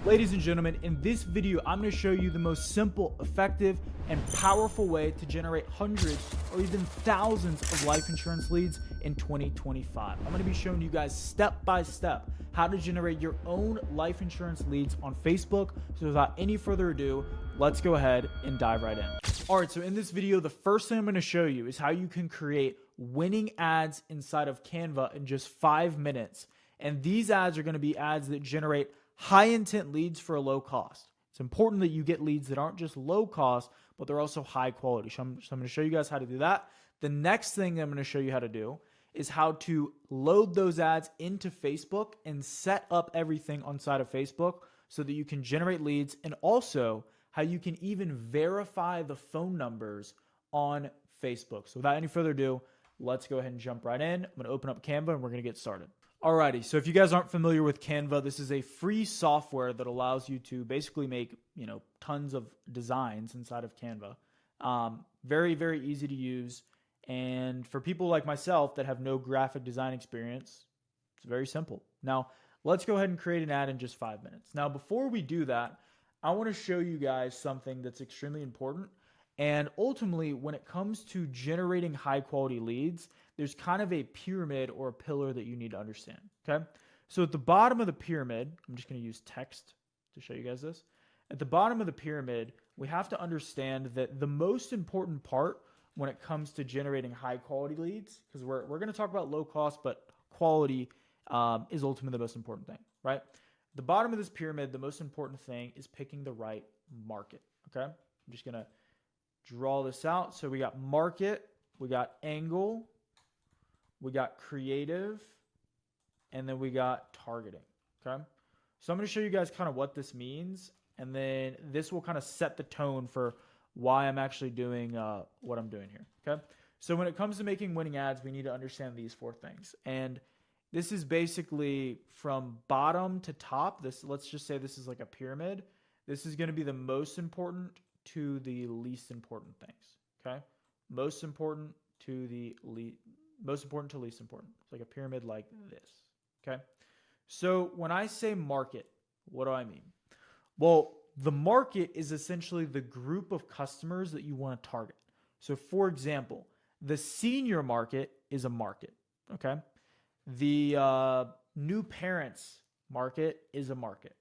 Ladies and gentlemen, in this video, I'm going to show you the most simple, effective, and powerful way to generate hundreds or even thousands of life insurance leads in 2025. I'm going to be showing you guys step by step how to generate your own life insurance leads on Facebook. So without any further ado, let's go ahead and dive right in. All right, so in this video, the first thing I'm going to show you is how you can create winning ads inside of Canva in just 5 minutes. And these ads are going to be ads that generate high intent leads for a low cost. It's important that you get leads that aren't just low cost, but they're also high quality. So I'm going to show you guys how to do that. The next thing I'm going to show you how to do is how to load those ads into Facebook and set up everything on side of Facebook so that you can generate leads, and also how you can even verify the phone numbers on Facebook. So without any further ado, let's go ahead and jump right in. I'm going to open up Canva and we're going to get started. Alrighty, so if you guys aren't familiar with Canva, this is a free software that allows you to basically make, tons of designs inside of Canva. Very, very easy to use. And for people like myself that have no graphic design experience, it's very simple. Now, let's go ahead and create an ad in just 5 minutes. Now, before we do that, I want to show you guys something that's extremely important. And ultimately, when it comes to generating high quality leads, there's kind of a pyramid or a pillar that you need to understand, okay? So at the bottom of the pyramid, I'm just going to use text to show you guys this. At the bottom of the pyramid, we have to understand that the most important part when it comes to generating high quality leads, because we're going to talk about low cost, but quality is ultimately the most important thing, right? The bottom of this pyramid, the most important thing is picking the right market, okay? I'm just going to draw this out. So we got market, we got angle, we got creative, and then we got targeting, okay? So I'm going to show you guys kind of what this means, and then this will kind of set the tone for why I'm actually doing what I'm doing here, okay? So when it comes to making winning ads, we need to understand these 4 things. And this is basically from bottom to top. Let's just say this is like a pyramid. This is going to be the most important to the least important things, okay? Most important to least important. It's like a pyramid like this, okay? So when I say market, what do I mean? Well, the market is essentially the group of customers that you want to target. So for example, the senior market is a market, okay? The new parents market is a market.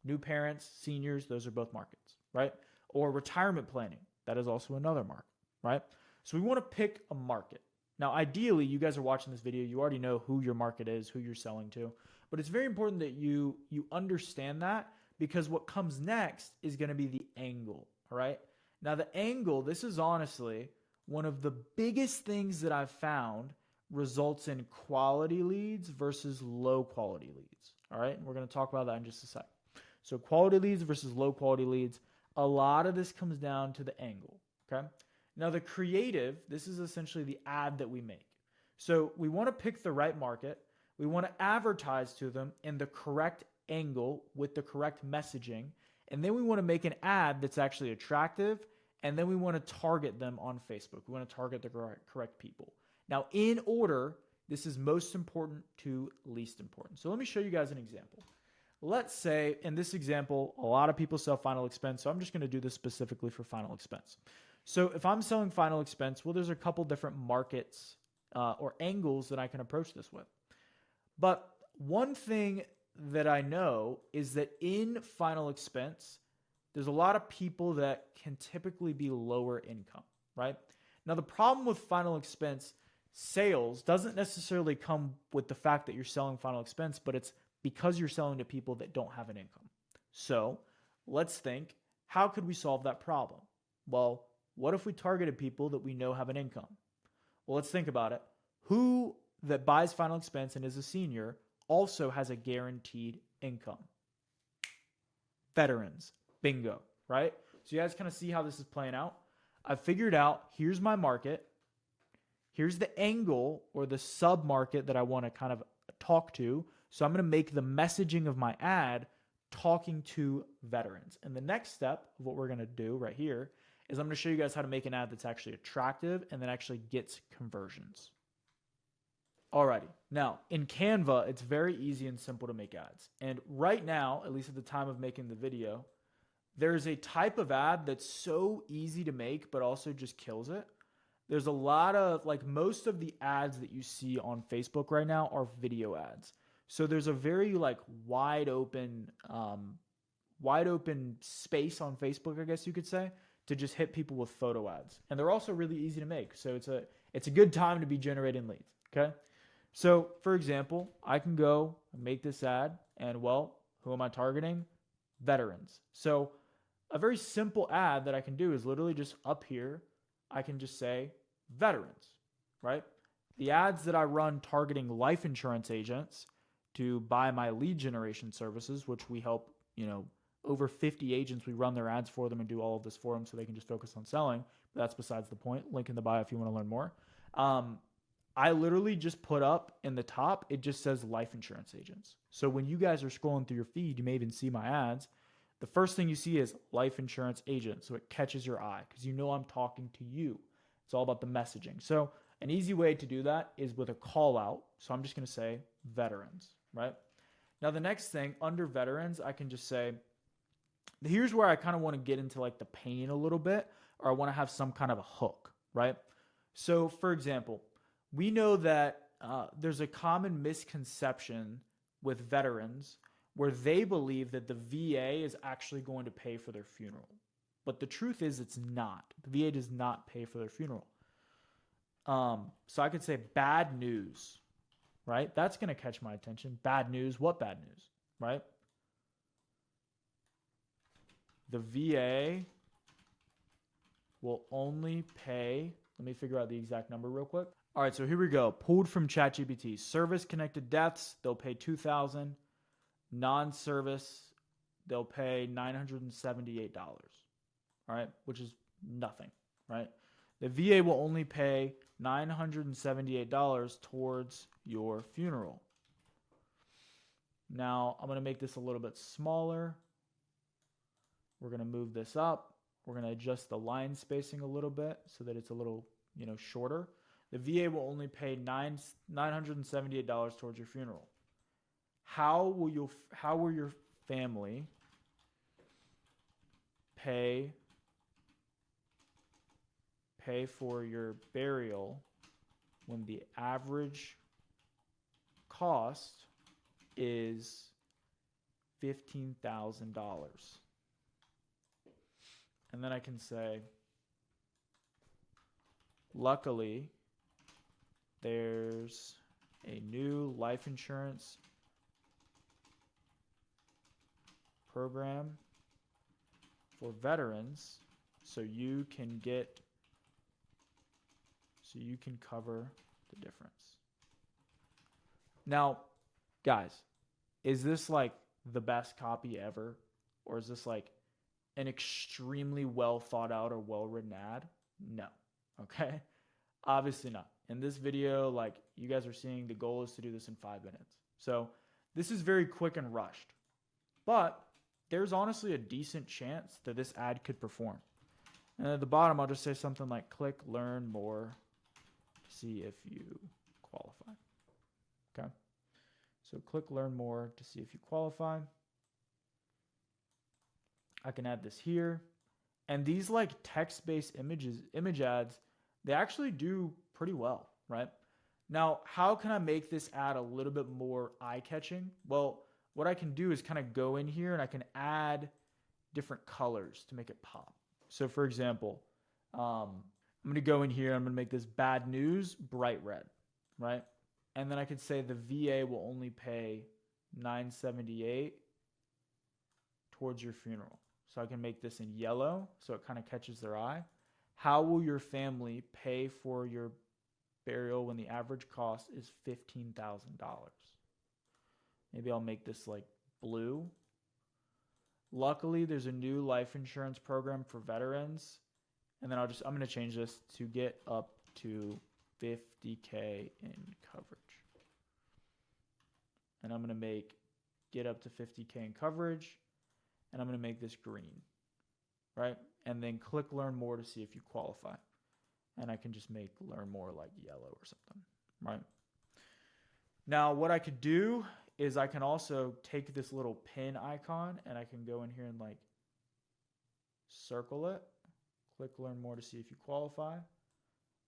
New parents, seniors, those are both markets, right? Or retirement planning, that is also another market, right? So we want to pick a market. Now, ideally, you guys are watching this video, you already know who your market is, who you're selling to, but it's very important that you understand that, because what comes next is going to be the angle, all right? Now, the angle, this is honestly one of the biggest things that I've found results in quality leads versus low quality leads, all right? And we're going to talk about that in just a sec. So quality leads versus low quality leads. A lot of this comes down to the angle, okay? Now the creative, this is essentially the ad that we make. So we want to pick the right market. We want to advertise to them in the correct angle with the correct messaging. And then we want to make an ad that's actually attractive. And then we want to target them on Facebook. We want to target the correct people. Now in order, this is most important to least important. So let me show you guys an example. Let's say in this example, a lot of people sell final expense. So I'm just going to do this specifically for final expense. So if I'm selling final expense, well, there's a couple different markets or angles that I can approach this with. But one thing that I know is that in final expense, there's a lot of people that can typically be lower income, right? Now, the problem with final expense sales doesn't necessarily come with the fact that you're selling final expense, but it's because you're selling to people that don't have an income. So let's think, how could we solve that problem? Well, what if we targeted people that we know have an income? Well, let's think about it. Who that buys final expense and is a senior also has a guaranteed income? Veterans. Bingo, right? So you guys kind of see how this is playing out. I've figured out, here's my market. Here's the angle or the sub-market that I want to kind of talk to. So I'm going to make the messaging of my ad talking to veterans. And the next step of what we're going to do right here is I'm going to show you guys how to make an ad that's actually attractive and that actually gets conversions. Alrighty. Now, in Canva, it's very easy and simple to make ads. And right now, at least at the time of making the video, there's a type of ad that's so easy to make, but also just kills it. There's a lot of, like, most of the ads that you see on Facebook right now are video ads. So there's a very like wide open space on Facebook, I guess you could say, to just hit people with photo ads. And they're also really easy to make. So it's a good time to be generating leads. Okay. So for example, I can go and make this ad, and well, who am I targeting? Veterans. So a very simple ad that I can do is literally just up here. I can just say veterans, right? The ads that I run targeting life insurance agents to buy my lead generation services, which we help, over 50 agents, we run their ads for them and do all of this for them so they can just focus on selling. But that's besides the point. Link in the bio if you want to learn more. I literally just put up in the top, it just says life insurance agents. So when you guys are scrolling through your feed, you may even see my ads. The first thing you see is life insurance agent. So it catches your eye because I'm talking to you. It's all about the messaging. So an easy way to do that is with a call out. So I'm just going to say veterans, right? Now the next thing under veterans, I can just say, here's where I kind of want to get into like the pain a little bit, or I want to have some kind of a hook, right? So for example, we know that there's a common misconception with veterans where they believe that the VA is actually going to pay for their funeral. But the truth is it's not. The VA does not pay for their funeral. So I could say bad news, right? That's going to catch my attention. Bad news. What bad news, right? The VA will only pay, let me figure out the exact number real quick. All right, so here we go. Pulled from ChatGPT. Service-connected deaths, they'll pay $2,000. Non-service, they'll pay $978. All right, which is nothing, right? The VA will only pay $978 towards your funeral. Now, I'm going to make this a little bit smaller. We're going to move this up. We're going to adjust the line spacing a little bit so that it's a little, shorter. The VA will only pay $978 towards your funeral. How will your family pay for your burial when the average cost is $15,000? And then I can say, luckily, there's a new life insurance program for veterans so you can cover the difference. Now, guys, is this like the best copy ever? Or is this like an extremely well thought out or well written ad? No. Okay. Obviously not. In this video, like you guys are seeing, the goal is to do this in 5 minutes. So this is very quick and rushed, but there's honestly a decent chance that this ad could perform. And at the bottom, I'll just say something like click learn more to see if you qualify. Okay. So click learn more to see if you qualify. I can add this here. And these like text-based image ads, they actually do pretty well, right? Now, how can I make this ad a little bit more eye-catching? Well, what I can do is kind of go in here and I can add different colors to make it pop. So for example, I'm going to go in here, I'm going to make this bad news bright red, right? And then I could say the VA will only pay $978 towards your funeral. So I can make this in yellow so it kind of catches their eye. How will your family pay for your burial when the average cost is $15,000? Maybe I'll make this like blue. Luckily, there's a new life insurance program for veterans. And then I'm going to change this to get up to $50K in coverage. And I'm going to make get up to $50K in coverage. And I'm going to make this green, right? And then click learn more to see if you qualify. And I can just make learn more like yellow or something, right? Now, what I could do is I can also take this little pin icon and I can go in here and like circle it, click learn more to see if you qualify.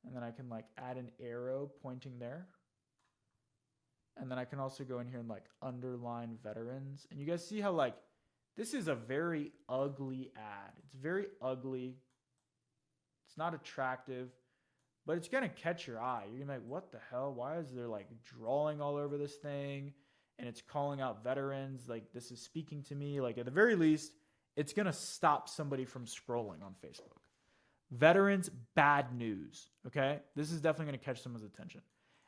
And then I can like add an arrow pointing there. And then I can also go in here and like underline veterans. And you guys see how like, this is a very ugly ad. It's very ugly. It's not attractive, but it's going to catch your eye. You're going to be like, what the hell? Why is there like drawing all over this thing? And it's calling out veterans. Like, this is speaking to me. Like, at the very least, it's going to stop somebody from scrolling on Facebook. Veterans, bad news. Okay. This is definitely going to catch someone's attention.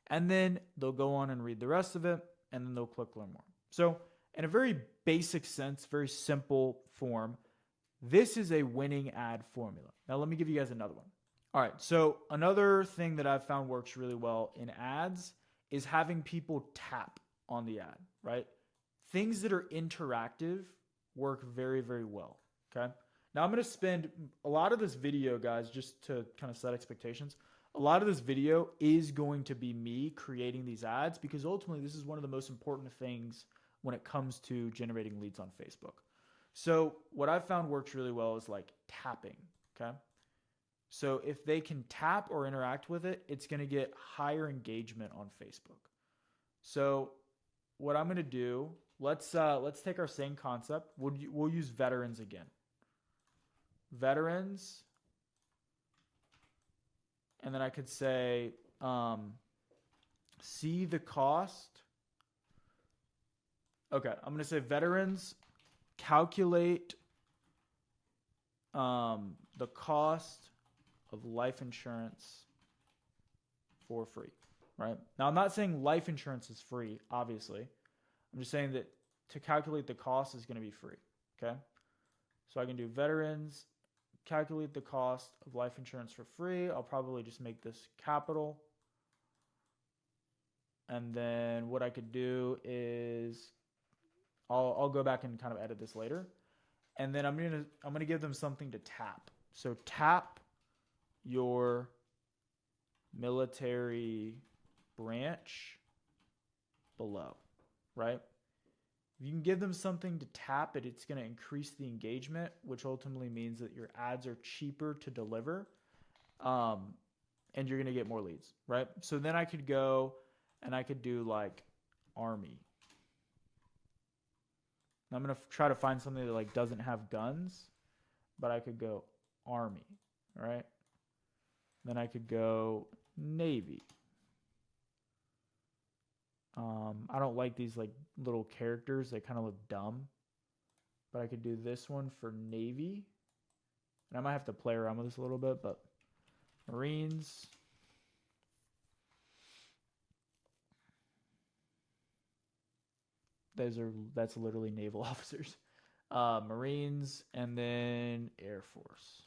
And then they'll go on and read the rest of it. And then they'll click learn more. So in a very basic sense, very simple form, this is a winning ad formula. Now, let me give you guys another one. All right. So another thing that I've found works really well in ads is having people tap on the ad, right? Things that are interactive work very, very well. Okay. Now I'm going to spend a lot of this video, guys, just to kind of set expectations. A lot of this video is going to be me creating these ads because ultimately this is one of the most important things when it comes to generating leads on Facebook. So what I've found works really well is like tapping. Okay. So if they can tap or interact with it, it's going to get higher engagement on Facebook. So what I'm going to do, let's take our same concept. We'll use veterans again. Veterans. And then I could say, see the cost. Okay, I'm going to say veterans, calculate the cost of life insurance for free, right? Now, I'm not saying life insurance is free, obviously. I'm just saying that to calculate the cost is going to be free, okay? So I can do veterans, calculate the cost of life insurance for free. I'll probably just make this capital. And then what I could do is I'll go back and kind of edit this later. And then I'm gonna give them something to tap. So tap your military branch below, right? If you can give them something to tap it, it's going to increase the engagement, which ultimately means that your ads are cheaper to deliver, and you're going to get more leads, right? So then I could go and I could do like Army. I'm going to try to find something that like doesn't have guns, but I could go Army, right? Then I could go Navy. I don't like these like little characters. They kind of look dumb, but I could do this one for Navy. And I might have to play around with this a little bit, but Marines. That's literally naval officers. Marines, and then Air Force.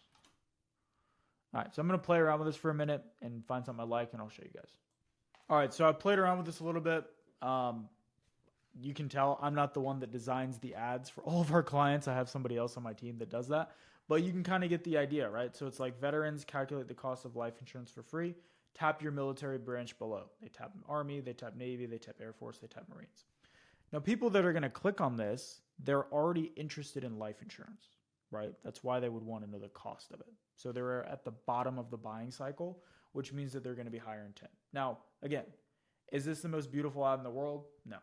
All right, so I'm going to play around with this for a minute and find something I like, and I'll show you guys. All right, so I played around with this a little bit. You can tell I'm not the one that designs the ads for all of our clients. I have somebody else on my team that does that. But you can kind of get the idea, right? So it's like veterans, calculate the cost of life insurance for free. Tap your military branch below. They tap Army, they tap Navy, they tap Air Force, they tap Marines. Now, people that are going to click on this, they're already interested in life insurance, right? That's why they would want to know the cost of it. So they're at the bottom of the buying cycle, which means that they're going to be higher intent. Now, again, is this the most beautiful ad in the world? No.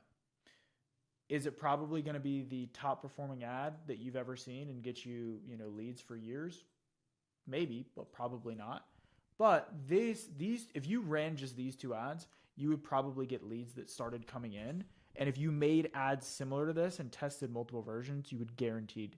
Is it probably going to be the top performing ad that you've ever seen and get you, leads for years? Maybe, but probably not. But these, if you ran just these two ads, you would probably get leads that started coming in. And if you made ads similar to this and tested multiple versions, you would guaranteed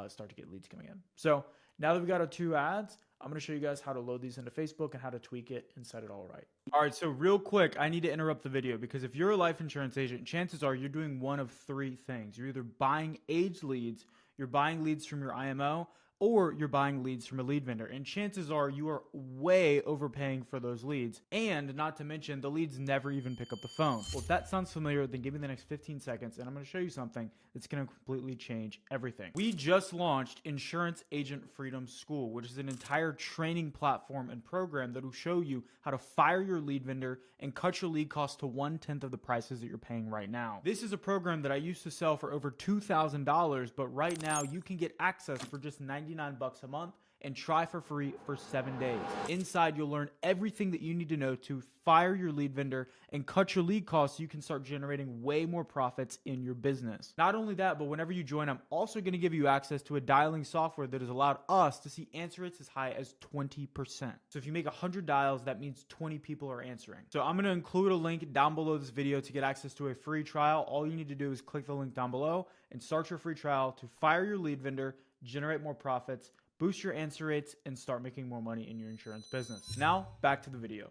start to get leads coming in. So now that we've got our two ads, I'm going to show you guys how to load these into Facebook and how to tweak it and set it all right. All right, so real quick, I need to interrupt the video because if you're a life insurance agent, chances are you're doing one of three things. You're either buying aged leads, you're buying leads from your IMO, or you're buying leads from a lead vendor. And chances are you are way overpaying for those leads. And not to mention, the leads never even pick up the phone. Well, if that sounds familiar, then give me the next 15 seconds and I'm going to show you something that's going to completely change everything. We just launched Insurance Agent Freedom School, which is an entire training platform and program that will show you how to fire your lead vendor and cut your lead costs to 1/10 of the prices that you're paying right now. This is a program that I used to sell for over $2,000, but right now you can get access for just $99 a month and try for free for 7 days. Inside, you'll learn everything that you need to know to fire your lead vendor and cut your lead costs so you can start generating way more profits in your business. Not only that, but whenever you join, I'm also going to give you access to a dialing software that has allowed us to see answer rates as high as 20%. So if you make 100 dials, that means 20 people are answering. So I'm going to include a link down below this video to get access to a free trial. All you need to do is click the link down below and start your free trial to fire your lead vendor, generate more profits, boost your answer rates, and start making more money in your insurance business. Now, back to the video.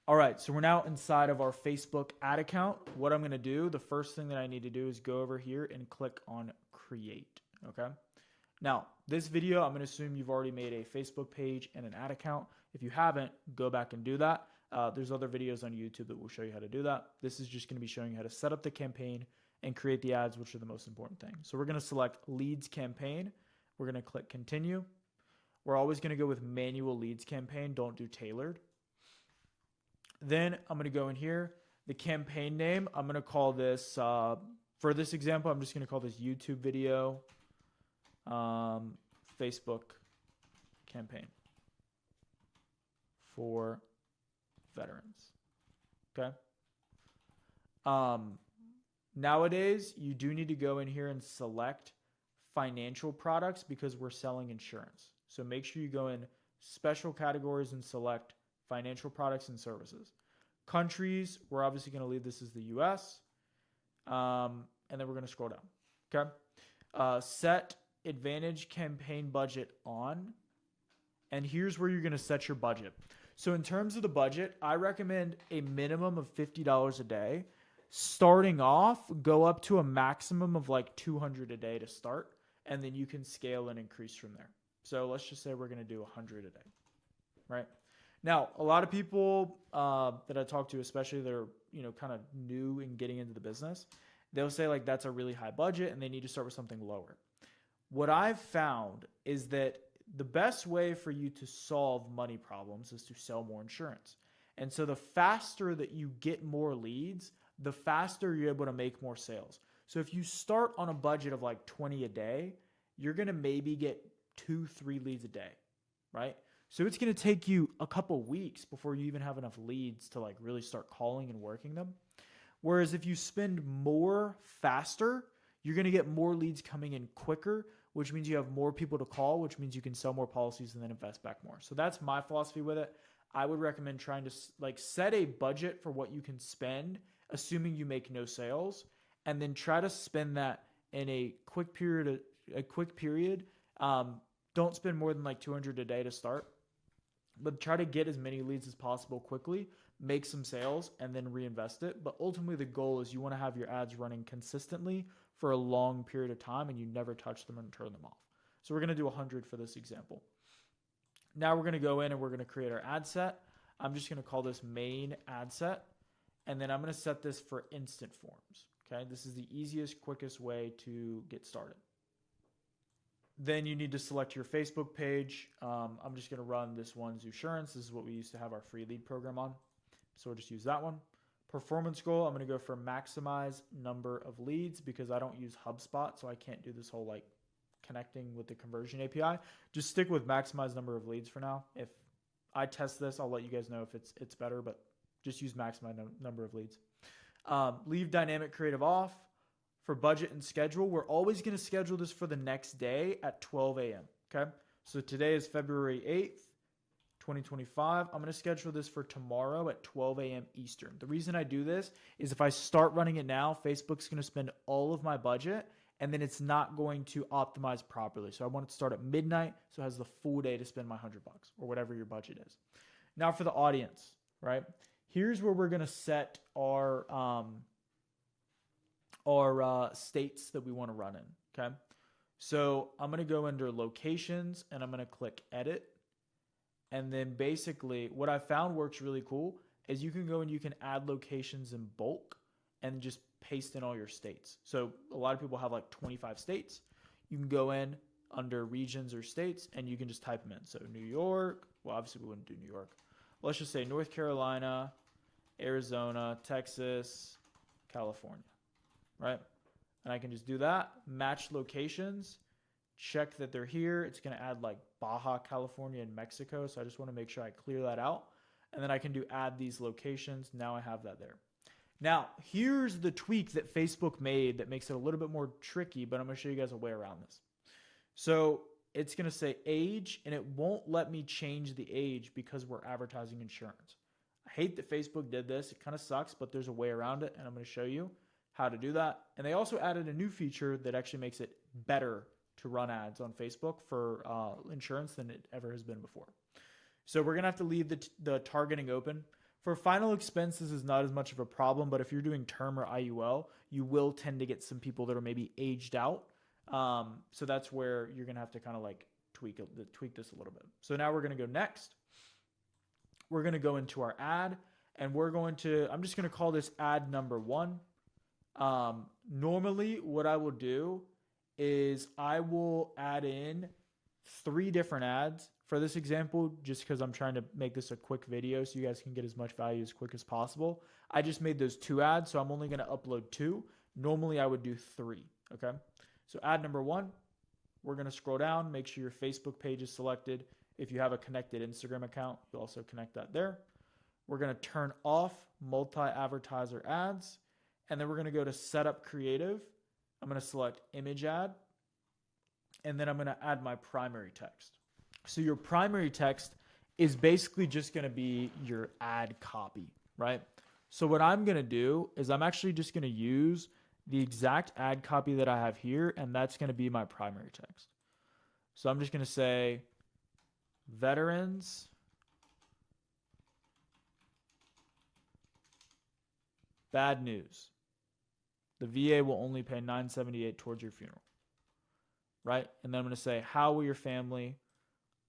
All right, so we're now inside of our Facebook ad account. What I'm gonna do, the first thing that I need to do is go over here and click on create, okay? Now, this video, I'm gonna assume you've already made a Facebook page and an ad account. If you haven't, go back and do that. There's other videos on YouTube that will show you how to do that. This is just gonna be showing you how to set up the campaign and create the ads, which are the most important thing. So we're gonna select leads campaign. We're gonna click continue. We're always going to go with manual leads campaign. Don't do tailored. Then I'm going to go in here. The campaign name, I'm going to call this, for this example, I'm just going to call this YouTube video Facebook campaign for veterans. Okay. Nowadays, you do need to go in here and select financial products because we're selling insurance. So make sure you go in special categories and select financial products and services. Countries, we're obviously going to leave this as the US. And then we're going to scroll down. Okay. Set advantage campaign budget on. And here's where you're going to set your budget. So in terms of the budget, I recommend a minimum of $50 a day. Starting off, go up to a maximum of like $200 a day to start. And then you can scale and increase from there. So let's just say we're going to do 100 a day, right? Now, a lot of people that I talk to, especially that are, kind of new in getting into the business, they'll say like that's a really high budget and they need to start with something lower. What I've found is that the best way for you to solve money problems is to sell more insurance. And so the faster that you get more leads, the faster you're able to make more sales. So if you start on a budget of like 20 a day, you're going to maybe get 2-3 leads a day, right? So it's going to take you a couple weeks before you even have enough leads to like really start calling and working them. Whereas if you spend more faster, you're going to get more leads coming in quicker, which means you have more people to call, which means you can sell more policies and then invest back more. So that's my philosophy with it. I would recommend trying to like set a budget for what you can spend, assuming you make no sales, and then try to spend that in a quick period. Don't spend more than like 200 a day to start, but try to get as many leads as possible quickly, make some sales, and then reinvest it. But ultimately, the goal is you want to have your ads running consistently for a long period of time and you never touch them and turn them off. So we're going to do 100 for this example. Now we're going to go in and we're going to create our ad set. I'm just going to call this main ad set. And then I'm going to set this for instant forms. Okay. This is the easiest, quickest way to get started. Then you need to select your Facebook page. I'm just going to run this one's insurance. This is what we used to have our free lead program on. So we'll just use that one. Performance goal, I'm going to go for maximize number of leads because I don't use HubSpot. So I can't do this whole like connecting with the conversion API. Just stick with maximize number of leads for now. If I test this, I'll let you guys know if it's better, but just use maximize number of leads. Leave dynamic creative off. For budget and schedule, we're always going to schedule this for the next day at 12 a.m. Okay. So today is February 8th, 2025. I'm going to schedule this for tomorrow at 12 a.m. Eastern. The reason I do this is if I start running it now, Facebook's going to spend all of my budget and then it's not going to optimize properly. So I want it to start at midnight. So it has the full day to spend my $100 or whatever your budget is. Now for the audience, right? Here's where we're going to set our states that we want to run in. Okay. So I'm going to go under locations and I'm going to click edit. And then basically what I found works really cool is you can go and you can add locations in bulk and just paste in all your states. So a lot of people have like 25 states. You can go in under regions or states and you can just type them in. So New York, well, obviously we wouldn't do New York. Let's just say North Carolina, Arizona, Texas, California, right? And I can just do that, match locations, check that they're here. It's going to add like Baja, California, and Mexico. So I just want to make sure I clear that out. And then I can do add these locations. Now I have that there. Now, here's the tweak that Facebook made that makes it a little bit more tricky, but I'm going to show you guys a way around this. So it's going to say age, and it won't let me change the age because we're advertising insurance. I hate that Facebook did this. It kind of sucks, but there's a way around it, and I'm going to show you how to do that. And they also added a new feature that actually makes it better to run ads on Facebook for insurance than it ever has been before. So we're going to have to leave the targeting open. For final expenses is not as much of a problem, but if you're doing term or IUL, you will tend to get some people that are maybe aged out. So that's where you're going to have to kind of like tweak this a little bit. So now we're going to go next. We're going to go into our ad, and I'm just going to call this ad number 1. Normally what I will do is I will add in 3 different ads for this example, just because I'm trying to make this a quick video so you guys can get as much value as quick as possible. I just made those 2 ads, so I'm only going to upload 2. Normally I would do 3. Okay. So ad number 1, we're going to scroll down, make sure your Facebook page is selected. If you have a connected Instagram account, you also connect that there. We're going to turn off multi-advertiser ads. And then we're going to go to setup creative. I'm going to select image ad. And then I'm going to add my primary text. So your primary text is basically just going to be your ad copy, right? So what I'm going to do is I'm actually just going to use the exact ad copy that I have here, and that's going to be my primary text. So I'm just going to say veterans bad news. The VA will only pay $978 towards your funeral, right? And then I'm going to say, how will your family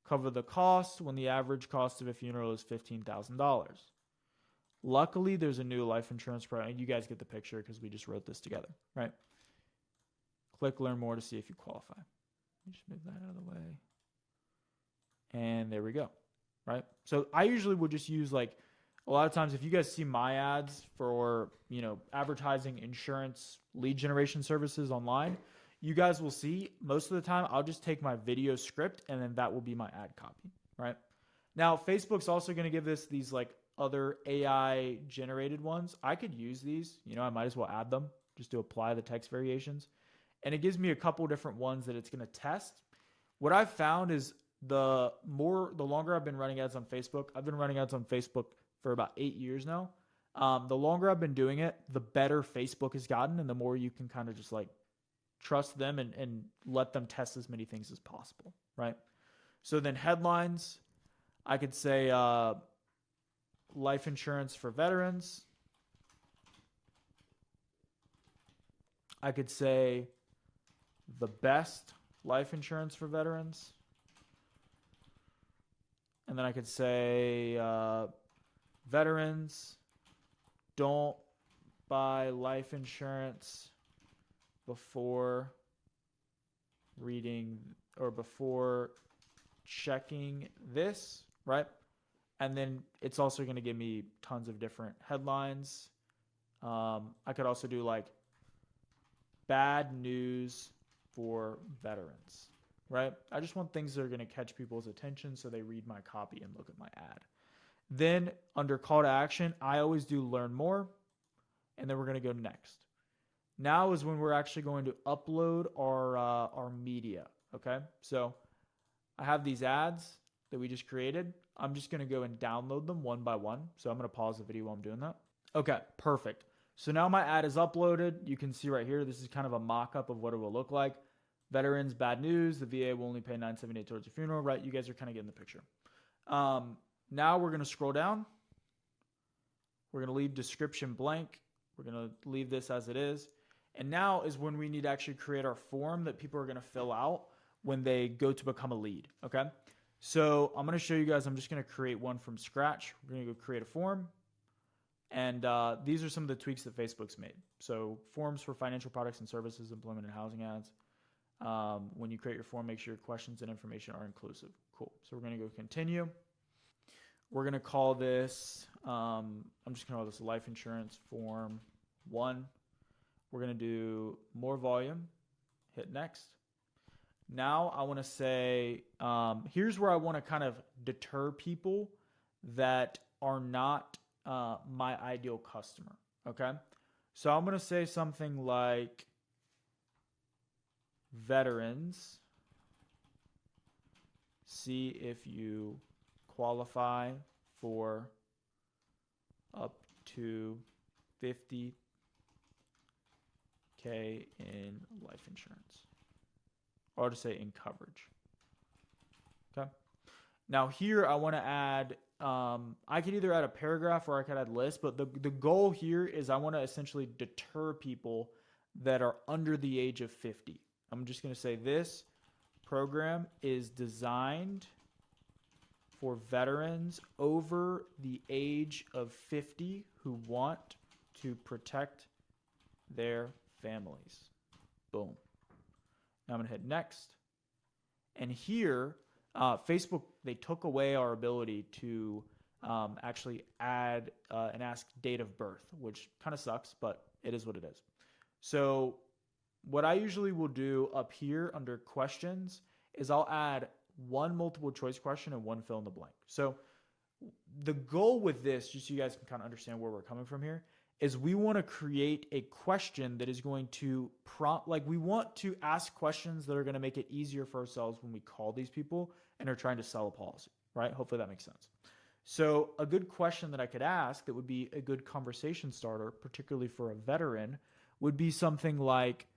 cover the cost when the average cost of a funeral is $15,000? Luckily, there's a new life insurance program. You guys get the picture because we just wrote this together, right? Click learn more to see if you qualify. Let me just move that out of the way. And there we go, right? So I usually would just use like, a lot of times, if you guys see my ads for, advertising insurance lead generation services online, you guys will see most of the time I'll just take my video script and then that will be my ad copy, right? Now, Facebook's also going to give us these like other AI generated ones. I could use these, I might as well add them just to apply the text variations. And it gives me a couple different ones that it's going to test. What I've found is the longer I've been running ads on Facebook, I've been running ads on Facebook for about 8 years now. The longer I've been doing it, the better Facebook has gotten, and the more you can kind of just like trust them and let them test as many things as possible, right? So then headlines, I could say life insurance for veterans. I could say the best life insurance for veterans. And then I could say veterans don't buy life insurance before reading or before checking this, right? And then it's also going to give me tons of different headlines. I could also do like bad news for veterans, right? I just want things that are going to catch people's attention so they read my copy and look at my ad. Then under call to action, I always do learn more, and then we're going to go next. Now is when we're actually going to upload our media, okay? So I have these ads that we just created. I'm just going to go and download them one by one. So I'm going to pause the video while I'm doing that. Okay, perfect. So now my ad is uploaded. You can see right here, this is kind of a mock-up of what it will look like. Veterans, bad news. The VA will only pay $978 towards your funeral, right? You guys are kind of getting the picture. Now we're going to scroll down. We're going to leave description blank. We're going to leave this as it is. And now is when we need to actually create our form that people are going to fill out when they go to become a lead. Okay. So I'm going to show you guys, I'm just going to create one from scratch. We're going to go create a form. And these are some of the tweaks that Facebook's made. So forms for financial products and services, employment and housing ads. When you create your form, make sure your questions and information are inclusive. Cool. So we're going to go continue. We're going to call this, I'm just going to call this life insurance form 1. We're going to do more volume, hit next. Now I want to say, here's where I want to kind of deter people that are not my ideal customer. Okay. So I'm going to say something like veterans, see if you qualify for up to 50K in life insurance. Or I'll just say in coverage. Okay. Now here I want to add, I could either add a paragraph or I could add lists, but the goal here is I want to essentially deter people that are under the age of 50. I'm just going to say this program is designed for veterans over the age of 50 who want to protect their families. Boom. Now I'm going to hit next. And here, Facebook, they took away our ability to actually add and ask date of birth, which kind of sucks, but it is what it is. So what I usually will do up here under questions is I'll add one multiple choice question and one fill in the blank. So the goal with this, just so you guys can kind of understand where we're coming from here, is we want to create a question that is going to prompt, like we want to ask questions that are going to make it easier for ourselves when we call these people and are trying to sell a policy, right? Hopefully that makes sense. So a good question that I could ask that would be a good conversation starter, particularly for a veteran, would be something like,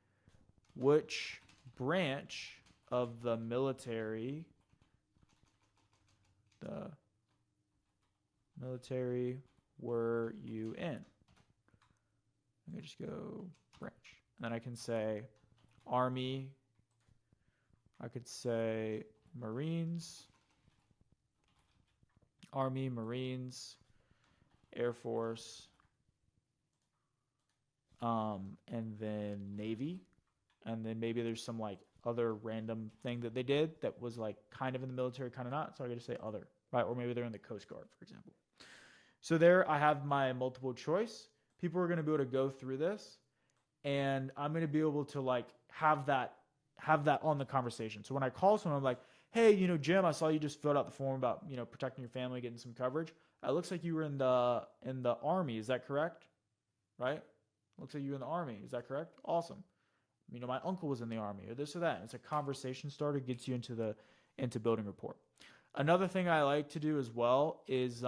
which branch of the military were you in? Let me just go branch. And then I can say Army. I could say Marines. Army, Marines, Air Force, and then Navy. And then maybe there's some like other random thing that they did that was like kind of in the military, kind of not. So I got to say other, right? Or maybe they're in the Coast Guard, for example. So there I have my multiple choice. People are going to be able to go through this, and I'm going to be able to like have that on the conversation. So when I call someone, I'm like, hey, Jim, I saw you just filled out the form about, protecting your family, getting some coverage. It looks like you were in the Army. Is that correct? Right? Looks like you were in the Army. Is that correct? Awesome. My uncle was in the Army, or this or that. It's a conversation starter, gets you into building rapport. Another thing I like to do as well is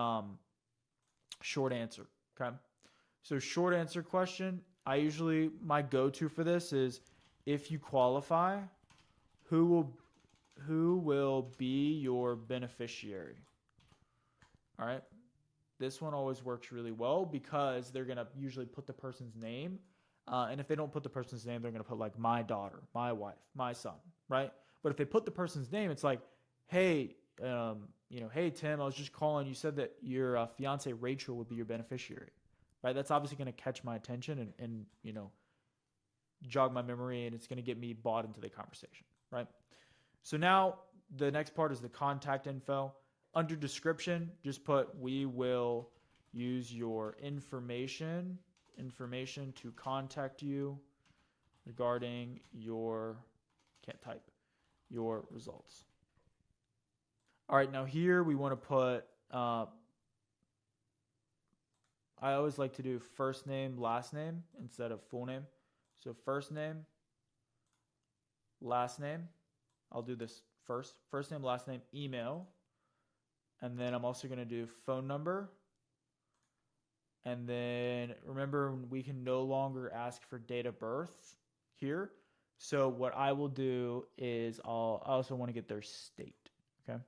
short answer. Okay. So short answer question, my go-to for this is, if you qualify, who will be your beneficiary? All right. This one always works really well because they're going to usually put the person's name. And if they don't put the person's name, they're going to put like my daughter, my wife, my son, right? But if they put the person's name, it's like, hey, hey, Tim, I was just calling. You said that your fiance, Rachel, would be your beneficiary, right? That's obviously going to catch my attention and jog my memory, and it's going to get me bought into the conversation, right? So now the next part is the contact info. Under description, just put, we will use your information to contact you regarding your results. All right, now here we want to put, I always like to do first name, last name instead of full name. So first name, last name. I'll do this first. First name, last name, email. And then I'm also going to do phone number. And then remember, we can no longer ask for date of birth here. So what I will do is I also want to get their state. Okay.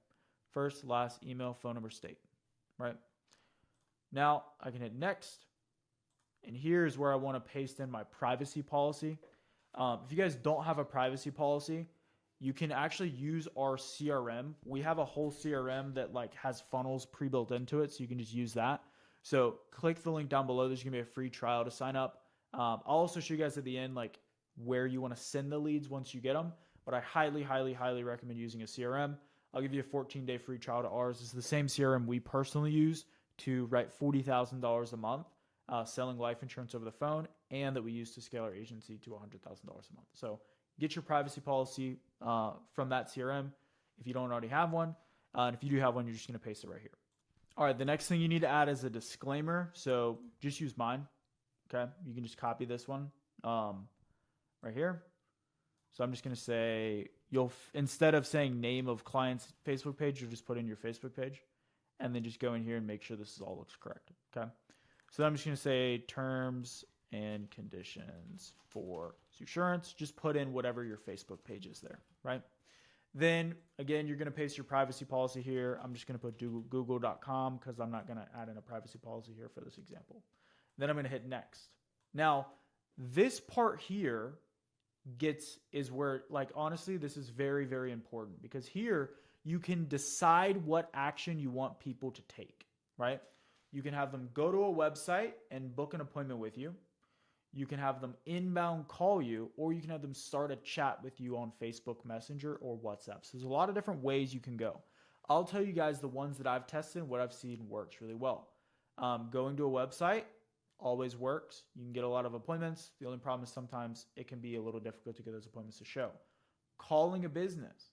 First, last, email, phone number, state. Right. Now I can hit next. And here's where I want to paste in my privacy policy. If you guys don't have a privacy policy, you can actually use our CRM. We have a whole CRM that like has funnels pre-built into it, so you can just use that. So click the link down below. There's gonna be a free trial to sign up. I'll also show you guys at the end like where you want to send the leads once you get them. But I highly, highly, highly recommend using a CRM. I'll give you a 14-day free trial to ours. It's the same CRM we personally use to write $40,000 a month selling life insurance over the phone, and that we use to scale our agency to $100,000 a month. So get your privacy policy from that CRM if you don't already have one. And if you do have one, you're just going to paste it right here. All right, the next thing you need to add is a disclaimer. So just use mine. Okay, you can just copy this one right here. So I'm just going to say, instead of saying name of client's Facebook page, you'll just put in your Facebook page and then just go in here and make sure this all looks correct. Okay. So I'm just going to say terms and conditions for insurance. Just put in whatever your Facebook page is there, right? Then again, you're going to paste your privacy policy here. I'm just going to put google.com because I'm not going to add in a privacy policy here for this example. Then I'm going to hit next. Now, this part here is where, like, honestly, this is very, very important because here you can decide what action you want people to take, right? You can have them go to a website and book an appointment with you. You can have them inbound call you, or you can have them start a chat with you on Facebook Messenger or WhatsApp. So there's a lot of different ways you can go. I'll tell you guys the ones that I've tested, what I've seen works really well. Going to a website always works. You can get a lot of appointments. The only problem is sometimes it can be a little difficult to get those appointments to show. Calling a business.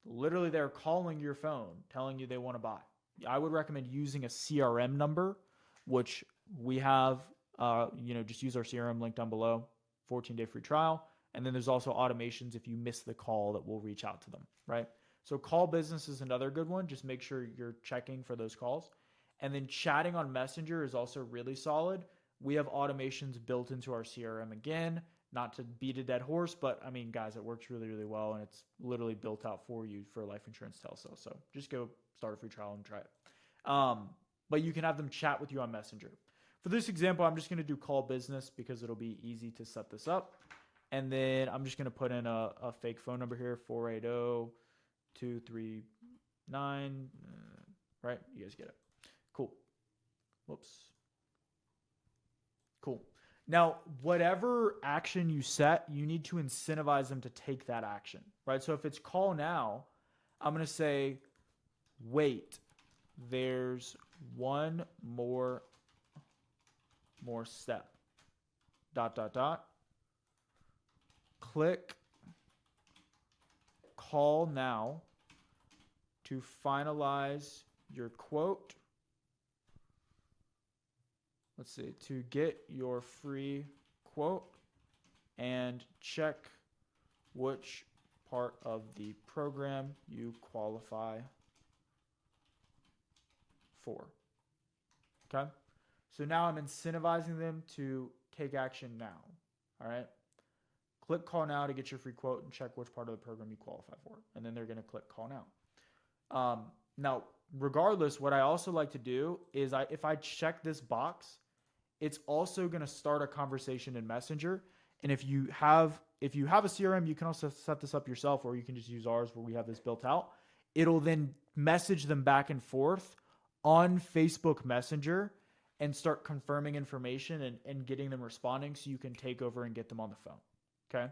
Literally, they're calling your phone, telling you they want to buy. I would recommend using a CRM number, which we have, just use our CRM link down below, 14-day free trial. And then there's also automations if you miss the call that will reach out to them, right? So call business is another good one. Just make sure you're checking for those calls. And then chatting on Messenger is also really solid. We have automations built into our CRM again, not to beat a dead horse, but I mean, guys, it works really, really well. And it's literally built out for you for life insurance telesales. So just go start a free trial and try it. But you can have them chat with you on Messenger. For this example, I'm just going to do call business because it'll be easy to set this up. And then I'm just going to put in a fake phone number here, 480-239, right? You guys get it. Cool. Whoops. Cool. Now, whatever action you set, you need to incentivize them to take that action, right? So if it's call now, I'm going to say, wait, there's one more step, ... Click call now to finalize your quote. Let's see, to get your free quote and check which part of the program you qualify for. Okay? So now I'm incentivizing them to take action now. All right? Click call now to get your free quote and check which part of the program you qualify for. And then they're going to click call now. Now, regardless, what I also like to do is if I check this box, it's also going to start a conversation in Messenger. And if you have a CRM, you can also set this up yourself, or you can just use ours where we have this built out. It'll then message them back and forth on Facebook Messenger and start confirming information and getting them responding so you can take over and get them on the phone. Okay?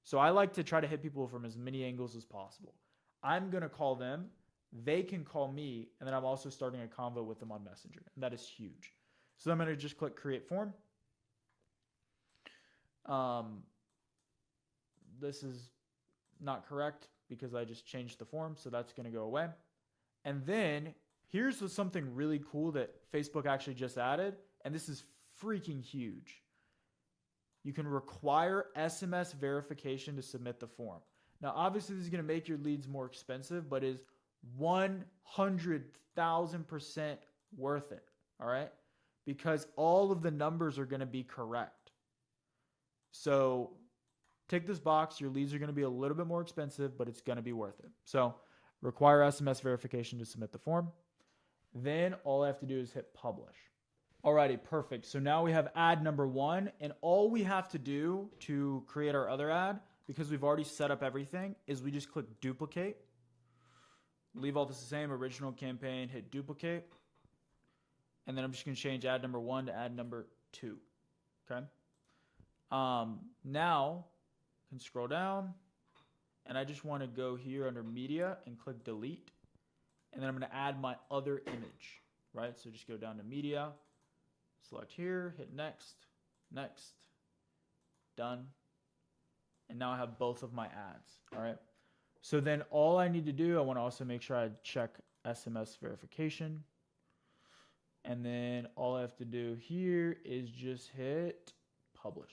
So I like to try to hit people from as many angles as possible. I'm going to call them. They can call me, and then I'm also starting a convo with them on Messenger. And that is huge. So I'm going to just click create form. This is not correct because I just changed the form, so that's going to go away. And then here's something really cool that Facebook actually just added, and this is freaking huge. You can require SMS verification to submit the form. Now, obviously, this is going to make your leads more expensive, but is 100,000% worth it, all right? Because all of the numbers are going to be correct. So tick this box. Your leads are going to be a little bit more expensive, but it's going to be worth it. So require SMS verification to submit the form. Then all I have to do is hit publish. Alrighty, perfect. So now we have ad number 1, and all we have to do to create our other ad, because we've already set up everything, is we just click duplicate. Leave all this the same, original campaign, hit duplicate. And then I'm just going to change ad number 1 to ad number 2. Okay. Now I can scroll down, and I just want to go here under media and click delete. And then I'm going to add my other image, right? So just go down to media, select here, hit next, next, done. And now I have both of my ads. All right. So then all I need to do, I want to also make sure I check SMS verification. And then all I have to do here is just hit publish.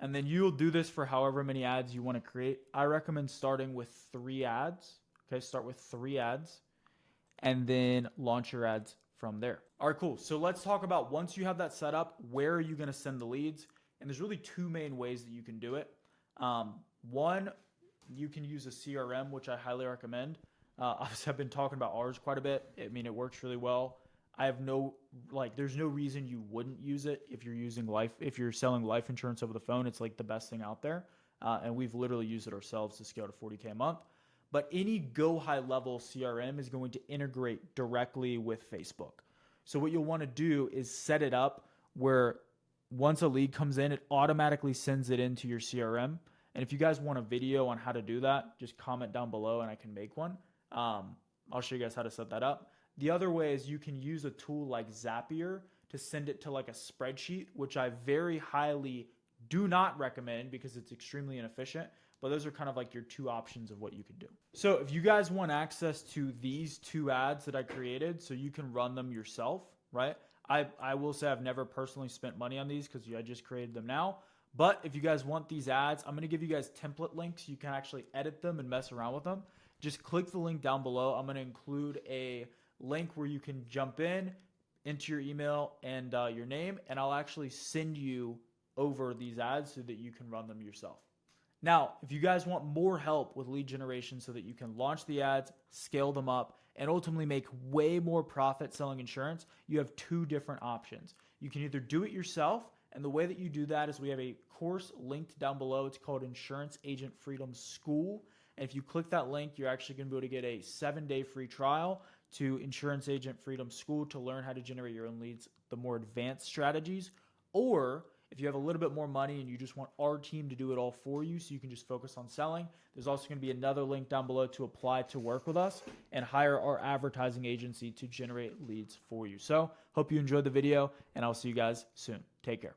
And then you'll do this for however many ads you want to create. I recommend starting with 3 ads. Okay, start with 3 ads and then launch your ads from there. All right, cool. So let's talk about, once you have that set up, where are you going to send the leads? And there's really 2 main ways that you can do it. One, you can use a CRM, which I highly recommend. Obviously, I've been talking about ours quite a bit. I mean, it works really well. I have there's no reason you wouldn't use it if you're selling life insurance over the phone. It's like the best thing out there. And we've literally used it ourselves to scale to $40K a month. But any go high level CRM is going to integrate directly with Facebook. So what you'll want to do is set it up where once a lead comes in, it automatically sends it into your CRM. And if you guys want a video on how to do that, just comment down below and I can make one. I'll show you guys how to set that up. The other way is you can use a tool like Zapier to send it to like a spreadsheet, which I very highly do not recommend because it's extremely inefficient. But those are kind of like your 2 options of what you could do. So if you guys want access to these 2 ads that I created so you can run them yourself, right? I will say I've never personally spent money on these because I just created them now. But if you guys want these ads, I'm going to give you guys template links. You can actually edit them and mess around with them. Just click the link down below. I'm going to include a link where you can jump in, enter your email and your name, and I'll actually send you over these ads so that you can run them yourself. Now, if you guys want more help with lead generation so that you can launch the ads, scale them up, and ultimately make way more profit selling insurance, you have 2 different options. You can either do it yourself, and the way that you do that is we have a course linked down below. It's called Insurance Agent Freedom School. And if you click that link, you're actually going to be able to get a 7-day free trial to Insurance Agent Freedom School to learn how to generate your own leads, the more advanced strategies. Or if you have a little bit more money and you just want our team to do it all for you so you can just focus on selling, there's also going to be another link down below to apply to work with us and hire our advertising agency to generate leads for you. So hope you enjoyed the video, and I'll see you guys soon. Take care.